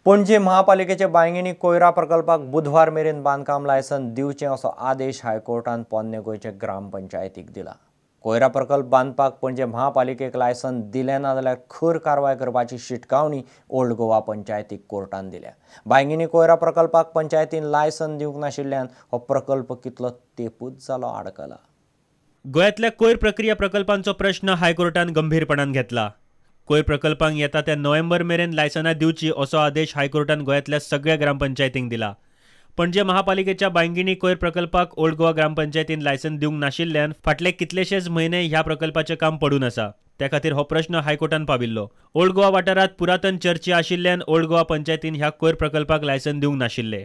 पणजी महापालिकेचे बांयगिणी कोयरा प्रकल्पाक बुधवार मेरेन बांदकाम लायसन दिवचें असो आदेश हायकोर्टान पोन्ने गोंयचे ग्रामपंचायतीक दिला। कोयरा प्रकल्प बांदपाक पणजी महापालिकेक लायसन दिलें ना जाल्यार खर कारवाय करपाची शिटकावणी ओल्ड गोवा पंचायतीक कोर्टान दिल्या। बांयगिणी कोयरा प्रकल्पाक पंचायतीन लायसन दिवंक नाशिल्ल्यान हो प्रकल्प कितलो तेंपूच जालो आडकला। गोंयांतल्या कोयर प्रक्रिया प्रकल्पांचो प्रश्न हायकोर्टान गंभीरपणान घेतला। कोयर प्रकल्पांक येता त्या नोव्हेंबर मेरेन लायसनां दिवची असो आदेश हायकोर्टान गोंयांतल्या सगळ्या ग्रामपंचायतींक दिला। पणजे महापालिकेच्या बांयगिणी कोयर प्रकल्पाक ओल्ड गोवा ग्रामपंचायतीन लायसन दिवंक नाशिल्ल्यान फाटले कितलेशेच म्हयने ह्या प्रकल्पाचें काम पडून आसा। त्या खातीर हो प्रश्न हायकोर्टान पाविल्लो। ओल्ड गोवा वाठारांत पुरातन चर्ची आशिल्ल्यान ओल्ड गोवा पंचायतीन ह्या कोयर प्रकल्पाक लायसन दिवंक नाशिल्ले।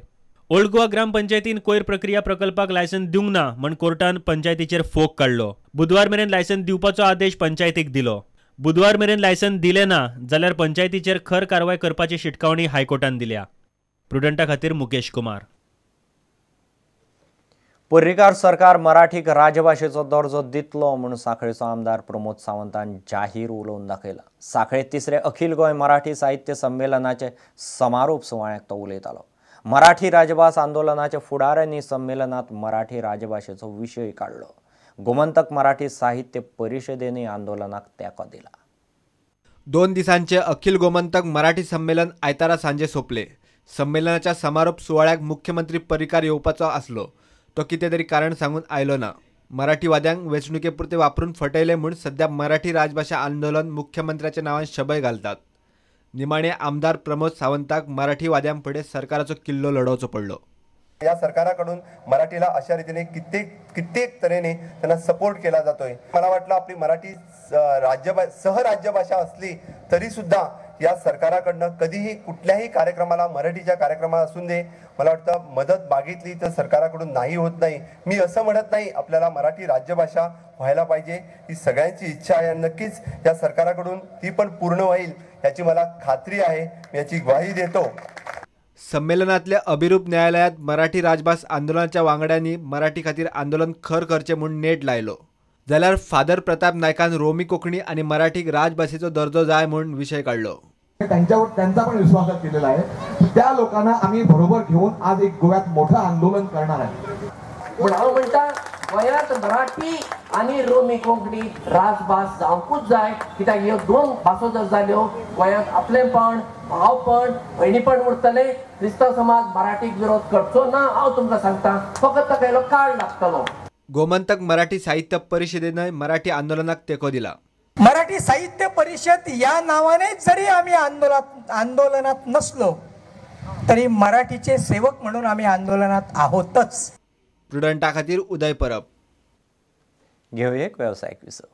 ओल्ड गोवा ग्रामपंचायतीन कोयर प्रक्रिया प्रकल्पाक लायसन दिवंक ना म्हण कोर्टान पंचायतीचेर फोग काडलो। बुधवार मेरेन लायसन दिवपाचो आदेश पंचायतीक दिलो। बुधवार मेरेन लायसन दिलें ना जाल्यार पंचायतीचेर खर कारवाय करपाची शिटकावणी हायकोर्टान दिल्या। प्रुडंटा खातीर मुकेश कुमार। पर्रीकार सरकार मराठीक राजभाशेचो दर्जो दितलो म्हूण सांखळेचो आमदार प्रमोद सावंतान जाहीर उलोवन दाखयला। सांखळे तिसरे अखिल गोंय मराठी साहित्य संमेलनाचे समारोप सुवाळ्याक तो उलयतालो। मराठी राजभास आंदोलनाच्या फुडाऱ्यांनी संमेलनात मराठी राजभाशेचो विशय काडलो। गोमंतक मराठी साहित्य परिशदेनय आंदोलनाक तेंको दिला। 2 दिसांचे अखिल गोमंतक मराठी संमेलन आयतारा सांजे सोंपले। संमेलनाच्या समारोप सुवाळ्याक मुख्यमंत्री पर्रीकार येवपाचो आसलो, तो कितें तरी कारण सांगून आयलो ना। मराठीवाद्यांक वेंचणुके वापरून फटयले म्हूण सध्या मराठी राजभाषा आंदोलन मुख्यमंत्र्याच्या नांवान शबय घालतात। निमाणे आमदार प्रमोद सावंताक मराठीवाद्यां फुडें सरकाराचो किल्लो लढोवचो पडलो। या सरकाराकडून मराठीला अशा रीतीने कित्येक तऱ्हेने त्यांना सपोर्ट केला जातोय। मला वाटलं आपली मराठी सहराज्यभाषा असली तरी सुद्धा या सरकाराकडनं कधीही कुठल्याही कार्यक्रमाला मराठीच्या कार्यक्रमात असून दे मला वाटतं मदत मागितली तर सरकाराकडून नाही होत नाही। मी असं म्हणत नाही आपल्याला मराठी राज्यभाषा व्हायला पाहिजे, ही सगळ्यांची इच्छा आहे। नक्कीच या सरकाराकडून ती पण पूर्ण होईल याची मला खात्री आहे, मी याची ग्वाही देतो। संमेलनातल्या अभिरूप न्यायालयात मराठी राजभास आंदोलनाच्या वांगड्यांनी मराठी खातीर आंदोलन खर करचे म्हूण नेट लायलो। जाल्यार फादर प्रताप नायकान रोमी कोंकणी आणि मराठीक राजभाषेचो दर्जो जाय म्हूण विशय काढलो। त्यांचा पण विश्वास केलेला आहे, त्या लोकांना आम्ही बरोबर घेऊन आज एक गोव्यात मोठं आंदोलन करणार आहे। पण हांव म्हणटा गोंयांत मराठी आणि रोमी कोंकणी राजभास जावंकूच जाय, कित्याक ह्यो 2 भासो जर जाल्यो गोंयांत आपलेपण भावपण भयणीपण उरतले। क्रिस्तांव समाज मराठीक विरोध करचो ना हांव तुमकां सांगता, फकत ताका इल्लो काळ लागतलो। गोमंतक मराठी साहित्य परिशदेनय मराठी आंदोलनाक तेंको दिला। मराठी साहित्य परिषद या नावाने जरी आम्ही आंदोलनात नसलो तरी मराठीचे सेवक म्हणून आम्ही आंदोलनात आहोतच। प्रुडंटा खातीर उदय परब। घेऊया एक व्यावसायिक विसव।